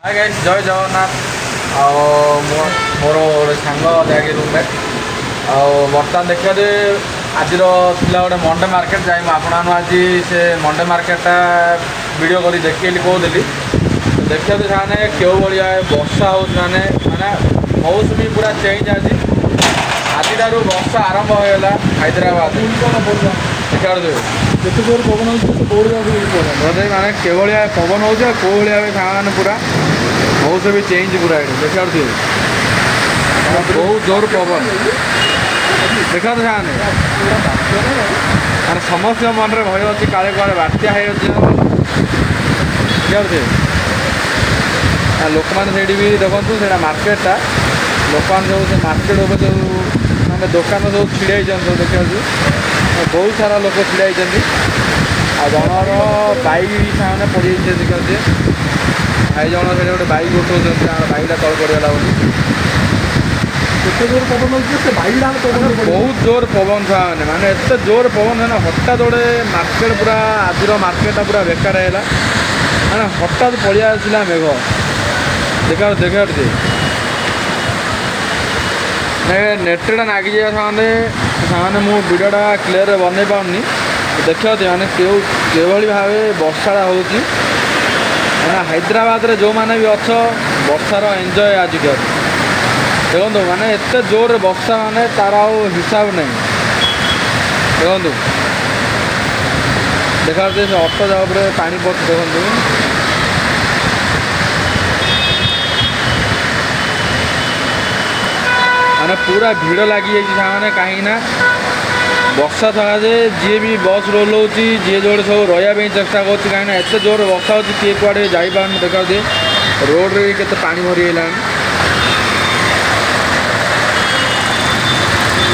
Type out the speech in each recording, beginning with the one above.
Hi guys जय जगन्नाथ मोर गोटे सांग जाकि रूममेट बर्तमान देखिए जे आज थिला गोटे मंडे मार्केट जाए आपण आज से मंडे मार्केटा वीडियो कर देखी कहली देखिए से क्यों भाया वर्षा हो माने मौसमी पूरा चेंज आज वर्षा आरंभ होगा हैदराबाद देखा केते जोर पवन होते माने केवलिया पवन हो भाई पूरा मौसमी चेंज पूरा ये देखा बहुत जोर पवन देखा समस्त मन में भय अच्छी काले कड़े बात्या लोक मैंने भी देखो से मार्केटा लोक मैंने जो मार्केट जो मैंने दुकान जो छिड़ाई सब देखा बहुत सारा लोक छिड़ाई जनर बैक से पड़ देखा भाई जन से गोटे बैक उठाऊँ बैकटा तल पड़गला केते जोर पवन होते भाईला पवन बहुत जोर पवन था माने एत जोर पवन है हठात गोटे मार्केट पूरा आज मार्केटा पूरा बेकार है मैंने हठात पड़िया आसला मेघ देखा देखा नेटा नागी जाए मु वीडियोटा क्लीयर बन पाऊनी देखा मैंने केवल भाव वर्षा हो हैदराबाद रे जो मैंने भी अच्छ वर्षार एंजॉय आज देखो माने एत जोर वर्षा माने तार हिसाब नहीं देखो देखा ऑटो जाऊे पानी पच देखो माने पूरा भीड़ लगी जाए कहीं वर्षा सकाशे जी भी बस रोल हो जी जो सब रही चेष्टा करें एत जोर वर्षा हो किए कुआड़े जापार देखा रोड रे के पानी भरी है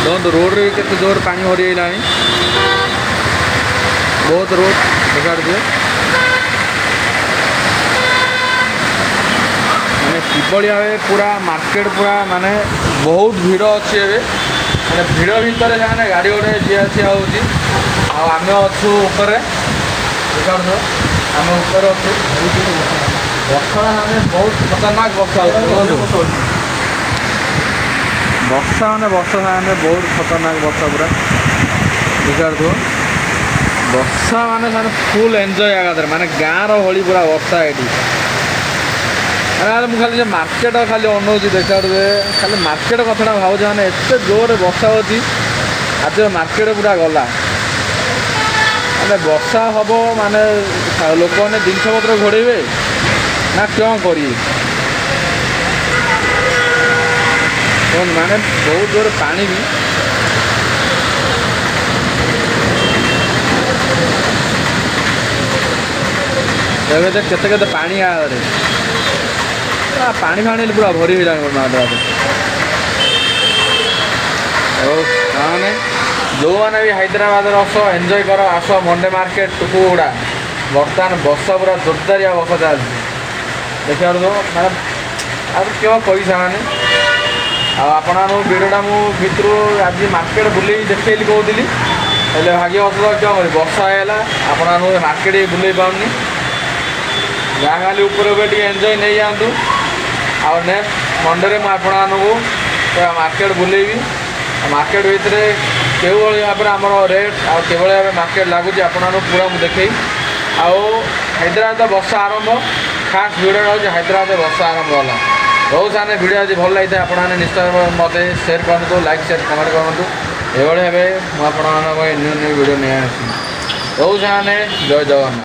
देखो रोड रे के जोर पानी भरी है बहुत रोड देखा माने किभली भाव पूरा मार्केट पूरा माने बहुत भीड़ अच्छी माने भीड़ भितर जाने गाड़ी गोटे जी ठिया होमें अच्छु देखा आम ऊपर अच्छु वर्षा माने बहुत खतरनाक वर्षा वर्षा माने वर्षा माने बहुत खतरनाक वर्षा पूरा देखा वर्षा माने फुल एंजॉय आगे माने गाँव रही पूरा वर्षा ये मुझे खाली मार्केट खाली अनौची देखा खाली मार्केट कथा भाव मैंने एत जोर वर्षा हो आज मार्केट पूरा गला माने वर्षा हम माने लोक मैंने जिनपतर घोड़े ना क्यों करिए माने बहुत जोर पानी भी देखते केते पानी आगे पानी फाणी पूरा भरी मैंने जो मैंने भी हैदराबाद आस एंजॉय कर आस मंडे मार्केट टुकुड़ा बर्तमान बस पूरा जोरदारिया बस चलती देखा मैंने अब क्यों पैसा मैंने आपण वीडियोटा भितर आज मार्केट बुले देखी कहली भाग्य बस क्यों कर वर्षा है आपण मार्केट बुले पाऊनी गाँ गाली उपर एंजॉय नहीं जातु और नेक्स्ट मंडे में आपको मार्केट बुलेबी मार्केट भितर क्यों भाव में आम रेट आउ भाव मार्केट लगुच आपको पूरा मुझे देखी हैदराबाद वर्षा आरंभ खास वीडियो हूँ हैदराबाद वर्षा आरंभ है बहुत सारे वीडियो आज भल लगी आपने निश्चय मत सेयार करूँ लाइक शेयर कमेंट करूँ ये भाव मुझे न्यू न्यू वीडियो नहीं आसी बहुत सारे जय जगन्नाथ।